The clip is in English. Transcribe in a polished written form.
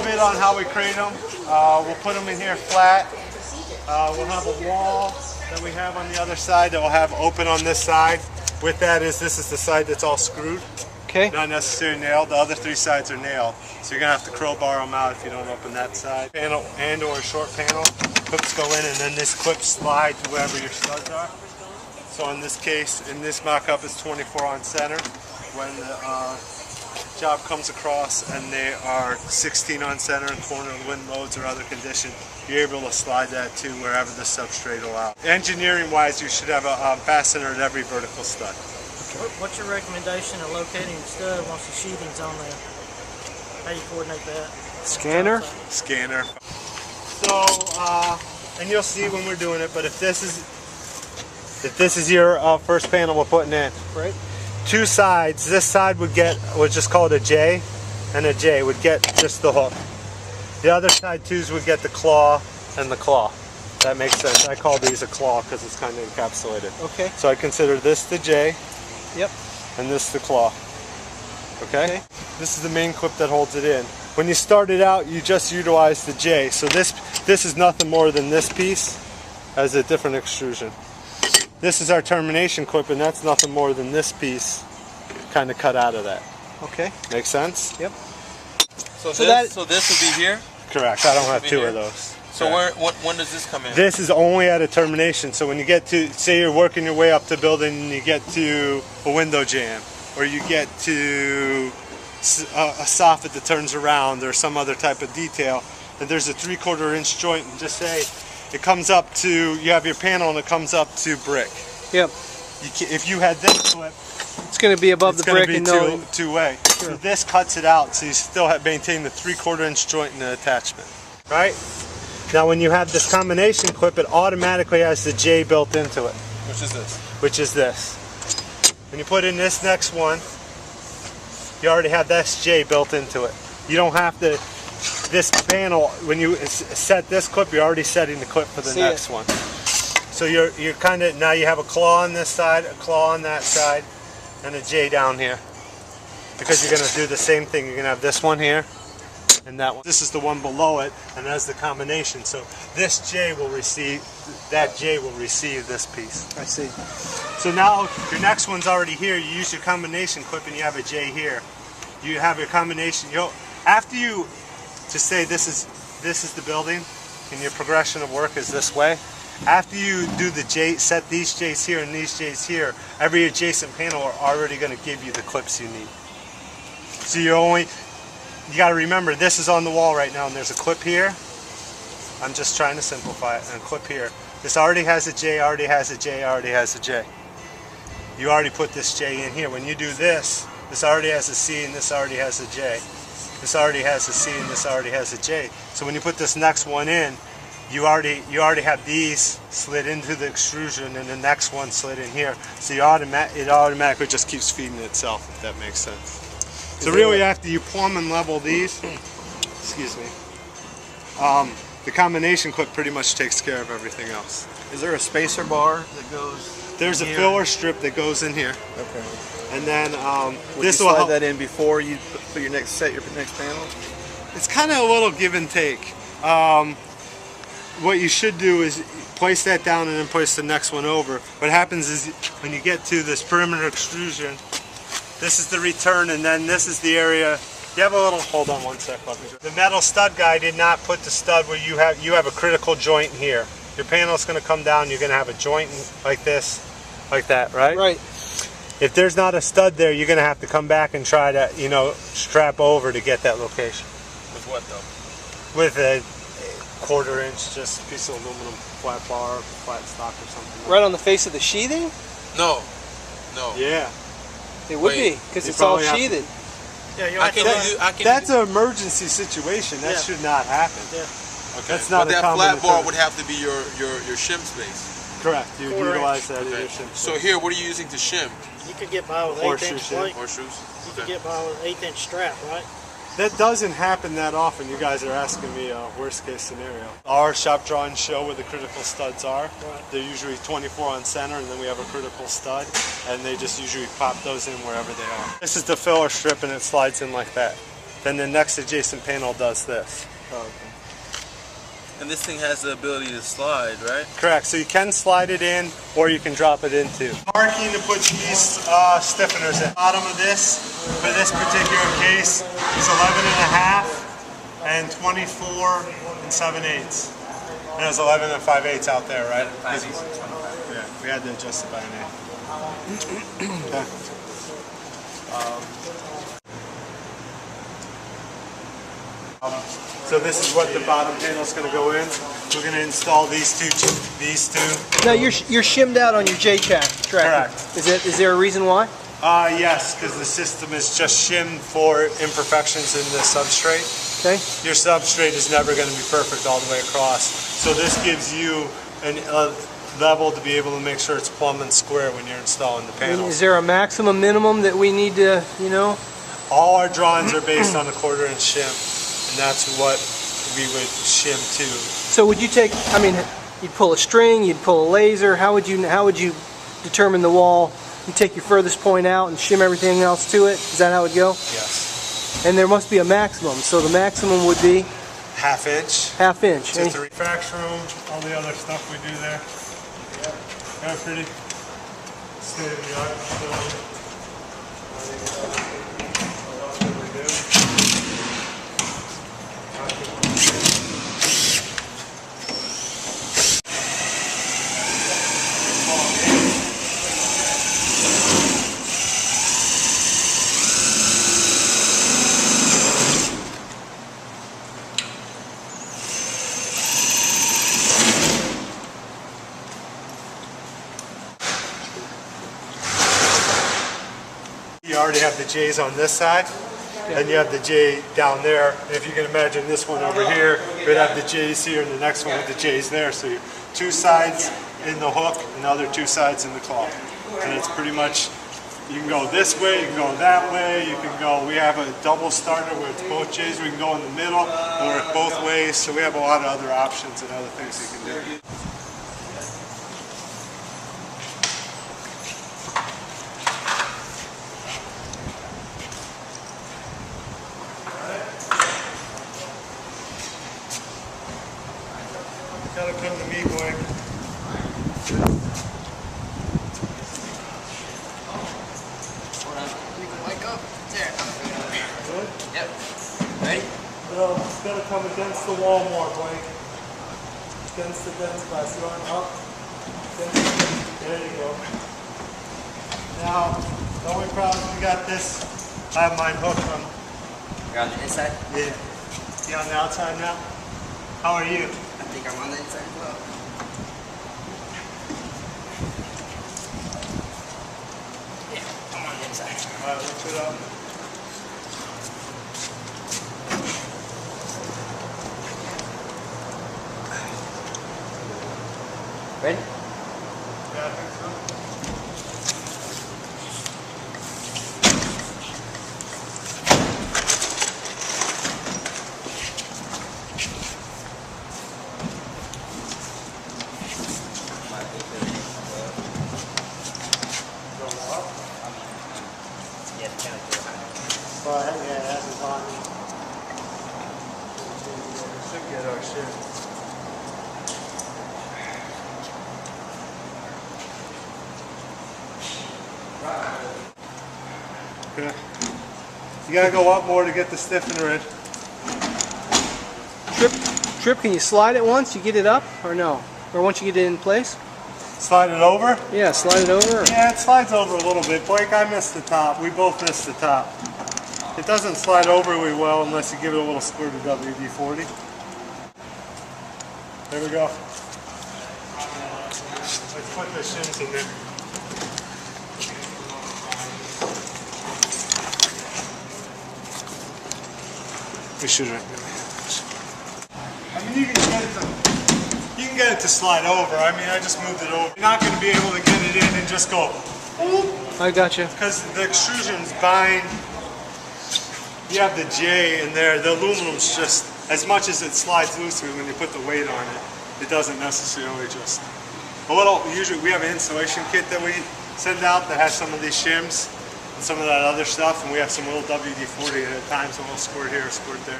bit on how we create them. We'll put them in here flat. We'll have a wall that we have on the other side that we'll have open on this side. With that is, this is the side that's all screwed. Okay. Not necessarily nailed. The other three sides are nailed. So you're gonna have to crowbar them out if you don't open that side. Panel and or a short panel. Clips go in and then this clip slide to wherever your studs are. So in this case, in this mock-up, it's 24 on center. When the job comes across and they are 16 on center in corner wind loads or other condition, you're able to slide that to wherever the substrate will allow. Engineering wise, you should have a fastener at every vertical stud. What's your recommendation of locating the stud once the sheathing's on there? How do you coordinate that? Scanner? Scanner. So, and you'll see when we're doing it, but if this is your first panel we're putting in, right? Two sides, this side would just call it a J, and a J would get just the hook. The other side twos would get the claw and the claw. That makes sense. I call these a claw because it's kind of encapsulated. Okay. So I consider this the J. Yep. And this the claw. Okay? This is the main clip that holds it in. When you start it out, you just utilize the J. So this is nothing more than this piece as a different extrusion. This is our termination clip, and that's nothing more than this piece kind of cut out of that. Okay. Make sense? Yep. So this would be here? Correct. I don't have two of those. So when does this come in? This is only at a termination. So when you get to, say you're working your way up the building and you get to a window jamb, or you get to a soffit that turns around, or some other type of detail, and there's a 3/4 inch joint, and just say it comes up to, you have your panel and it comes up to brick. Yep. If you had this clip, it's going to be above the brick and no two-way. Sure. So this cuts it out, so you still maintain the 3/4 inch joint in the attachment. Right? Now when you have this combination clip, it automatically has the J built into it. Which is this? Which is this. When you put in this next one, you already have this J built into it. You don't have to, this panel, when you set this clip, you're already setting the clip for the next one. So you're kind of, now you have a claw on this side, a claw on that side, and a J down here. Because you're going to do the same thing. You're going to have this one here and that one. This is the one below it, and that's the combination. So this J will receive, that J will receive this piece. I see. So now your next one's already here. You use your combination clip and you have a J here. You have your combination. After you, to say this is the building, and your progression of work is this way. After you do the J, set these J's here and these J's here, every adjacent panel are already going to give you the clips you need. So you got to remember, this is on the wall right now, and there's a clip here. I'm just trying to simplify it. And a clip here. This already has a J, already has a J, already has a J. You already put this J in here. When you do this, this already has a C and this already has a J. This already has a C and this already has a J. So when you put this next one in, you already have these slid into the extrusion and the next one slid in here. So it automatically just keeps feeding itself, if that makes sense. So really after you plumb and level these, excuse me, the combination clip pretty much takes care of everything else. Is there a spacer bar that goes? There's a filler strip that goes in here. Okay. And then this will slide that in before you put your next panel? It's kind of a little give and take. What you should do is place that down and then place the next one over. What happens is when you get to this perimeter extrusion, this is the return, and then this is the area. You have a little, hold on one sec. The metal stud guy did not put the stud where you have a critical joint here. Your panel is going to come down, you're going to have a joint like this, like that, right? Right. If there's not a stud there, you're going to have to come back and try to, strap over to get that location. With what though? With a 1/4 inch, just a piece of aluminum flat bar, flat stock or something. Right on the face of the sheathing? No. Yeah. It would be, because it's all sheathed. Yeah, that's an emergency situation. That should not happen. Yeah. Okay. That's not but that flat bar would have to be your shim space. Correct. You would utilize that in your shim space. So here, what are you using to shim? You could get by with 8-inch plate. Horseshoes. You could get by with an 8-inch strap, right? That doesn't happen that often. You guys are asking me a worst case scenario. Our shop drawings show where the critical studs are. Right. They're usually 24 on center, and then we have a critical stud, and they just usually pop those in wherever they are. This is the filler strip, and it slides in like that. then the next adjacent panel does this. Oh, okay. And this thing has the ability to slide, right? Correct. So you can slide it in, or you can drop it into. Marking to put these stiffeners in. Bottom of this, for this particular case, is 11.5 and 24 and 7/8. And it was 11 and 5/8 out there, right? Yeah, we had to adjust it by an 8. Okay. So this is what the bottom panel is going to go in. We're going to install these two. Now you're shimmed out on your J-track. Correct. Is there a reason why? Yes, because the system is just shimmed for imperfections in the substrate. Okay. Your substrate is never going to be perfect all the way across. So this gives you a level to be able to make sure it's plumb and square when you're installing the panels. Is there a maximum minimum that we need to, you know? All our drawings are based on a 1/4 inch shim, and that's what we would shim to. So would you take, I mean, you'd pull a string, you'd pull a laser, how would you determine the wall? You take your furthest point out and shim everything else to it? Is that how it would go? Yes. And there must be a maximum, so the maximum would be? 1/2 inch. 1/2 inch. To 3 fax room, all the other stuff we do there. Yeah, pretty state of the art facility. You already have the J's on this side, and you have the J down there. And if you can imagine this one over here, we'd have the J's here, and the next one with the J's there. So you 2 sides in the hook, and the other 2 sides in the claw. And it's pretty much, you can go this way, you can go that way, you can go, we have a double starter where it's both J's, we can go in the middle, or both ways. So we have a lot of other options and other things you can do. Gotta come to me, boy. You can wake up. There. Good? Yep. Ready? No, it's gotta come against the wall more, Blake. Against the dense glass. You want up? There you go. Now, the only problem we got this. I have mine hooked on. You're on the inside? Yeah. You on the outside now? How are you? I think I'm on the inside as well. Yeah, I'm on the inside. Alright, lift it up. Ready? Yeah, I think so. Well, yeah, it hasn't gone. We should get our shit. Okay. You gotta go up more to get the stiffener in. Trip, can you slide it once you get it up, or no? Or once you get it in place? Slide it over? Yeah, slide it over. Or? Yeah, it slides over a little bit. Blake, I missed the top. We both missed the top. It doesn't slide overly well unless you give it a little squirt of WD-40. There we go. Let's put the shims in there. We should have. I mean, you can get it to slide over. I mean, I just moved it over. You're not going to be able to get it in and just go, I got you. because the extrusions bind. You have the J in there. The aluminum's just, as much as it slides loosely when you put the weight on it, it doesn't necessarily just. Usually we have an installation kit that we send out that has some of these shims, and some of that other stuff, and we have some little WD-40 at times, and we'll squirt here, squirt there.